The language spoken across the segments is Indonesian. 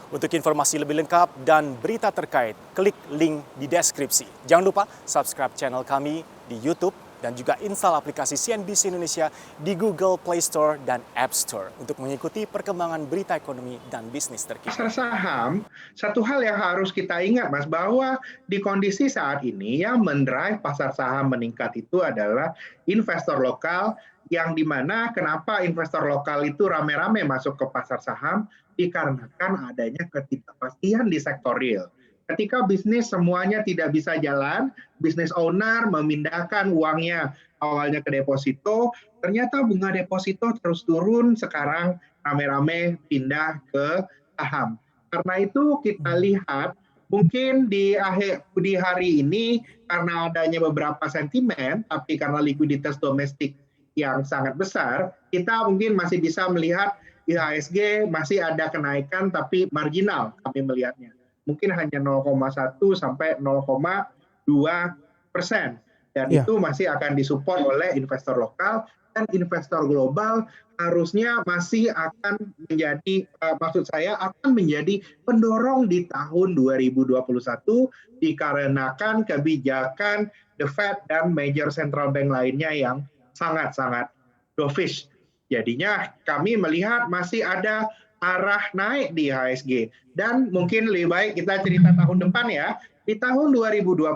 Untuk informasi lebih lengkap dan berita terkait, klik link di deskripsi. Jangan lupa subscribe channel kami di YouTube dan juga install aplikasi CNBC Indonesia di Google Play Store dan App Store untuk mengikuti perkembangan berita ekonomi dan bisnis terkini. Pasar saham, satu hal yang harus kita ingat, Mas, bahwa di kondisi saat ini yang mendrive pasar saham meningkat itu adalah investor lokal, yang dimana kenapa investor lokal itu rame-rame masuk ke pasar saham, dikarenakan adanya ketidakpastian di sektor real. Ketika bisnis semuanya tidak bisa jalan, bisnis owner memindahkan uangnya awalnya ke deposito, ternyata bunga deposito terus turun, sekarang rame-rame pindah ke saham. Karena itu kita lihat mungkin di hari ini karena adanya beberapa sentimen, tapi karena likuiditas domestik yang sangat besar, kita mungkin masih bisa melihat IHSG masih ada kenaikan tapi marginal kami melihatnya. Mungkin hanya 0,1 sampai 0,2%. Dan itu masih akan disupport oleh investor lokal, dan investor global harusnya masih akan menjadi, akan menjadi pendorong di tahun 2021 dikarenakan kebijakan The Fed dan major central bank lainnya yang sangat-sangat dovish. Jadinya kami melihat masih ada arah naik di IHSG. Dan mungkin lebih baik kita cerita tahun depan ya. Di tahun 2021,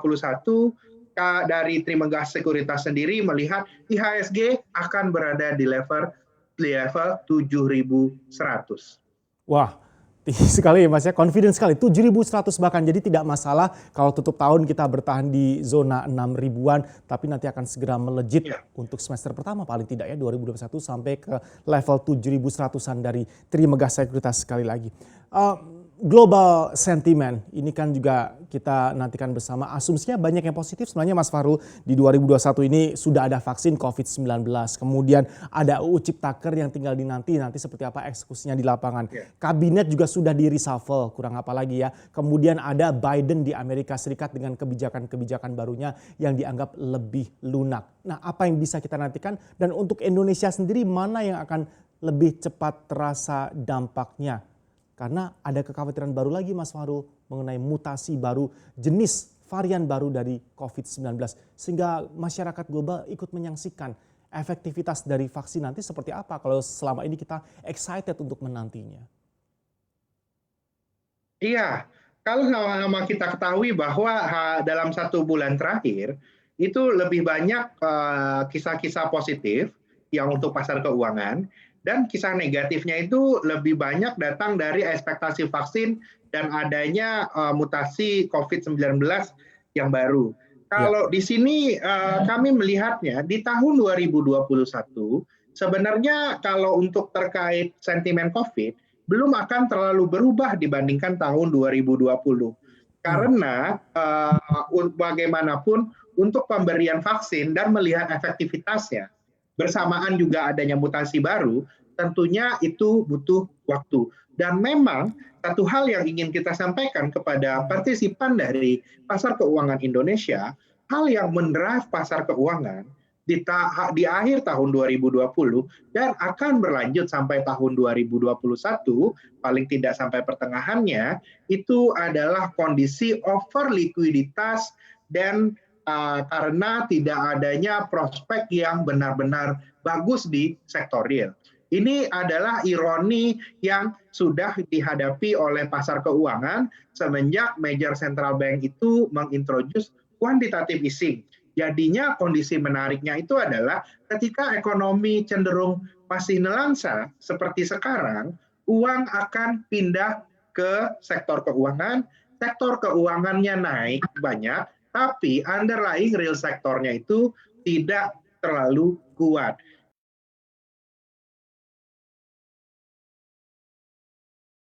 dari Trimegah Sekuritas sendiri melihat IHSG akan berada di level 7.100. Wah, tinggi sekali ya Mas ya, confident sekali, 7.100 bahkan. Jadi tidak masalah kalau tutup tahun kita bertahan di zona 6 ribuan, tapi nanti akan segera melejit untuk semester pertama paling tidak ya 2021 sampai ke level 7.100-an dari Trimegah Sekuritas sekali lagi. Global sentiment ini kan juga kita nantikan bersama, asumsinya banyak yang positif sebenarnya Mas Fahrul. Di 2021 ini sudah ada vaksin COVID-19, kemudian ada UU Ciptaker yang tinggal dinanti nanti seperti apa eksekusinya di lapangan. Kabinet juga sudah di reshuffle, kurang apa lagi ya. Kemudian ada Biden di Amerika Serikat dengan kebijakan-kebijakan barunya yang dianggap lebih lunak. Nah, apa yang bisa kita nantikan, dan untuk Indonesia sendiri mana yang akan lebih cepat terasa dampaknya? Karena ada kekhawatiran baru lagi Mas Fahrul mengenai mutasi baru, jenis varian baru dari COVID-19. Sehingga masyarakat global ikut menyaksikan efektivitas dari vaksin nanti seperti apa kalau selama ini kita excited untuk menantinya. Iya, kalau sama-sama kita ketahui bahwa dalam 1 bulan terakhir itu lebih banyak kisah-kisah positif yang untuk pasar keuangan, dan kisah negatifnya itu lebih banyak datang dari ekspektasi vaksin dan adanya mutasi COVID-19 yang baru. Kalau di sini kami melihatnya di tahun 2021 sebenarnya kalau untuk terkait sentimen COVID belum akan terlalu berubah dibandingkan tahun 2020. Karena bagaimanapun untuk pemberian vaksin dan melihat efektivitasnya, bersamaan juga adanya mutasi baru, tentunya itu butuh waktu. Dan memang satu hal yang ingin kita sampaikan kepada partisipan dari pasar keuangan Indonesia, hal yang mendrive pasar keuangan di akhir tahun 2020 dan akan berlanjut sampai tahun 2021, paling tidak sampai pertengahannya, itu adalah kondisi over likuiditas dan karena tidak adanya prospek yang benar-benar bagus di sektor real. Ini adalah ironi yang sudah dihadapi oleh pasar keuangan semenjak major central bank itu mengintroduce quantitative easing. Jadinya kondisi menariknya itu adalah ketika ekonomi cenderung masih nelangsa seperti sekarang, uang akan pindah ke sektor keuangannya naik banyak, tapi underlying real sektornya itu tidak terlalu kuat.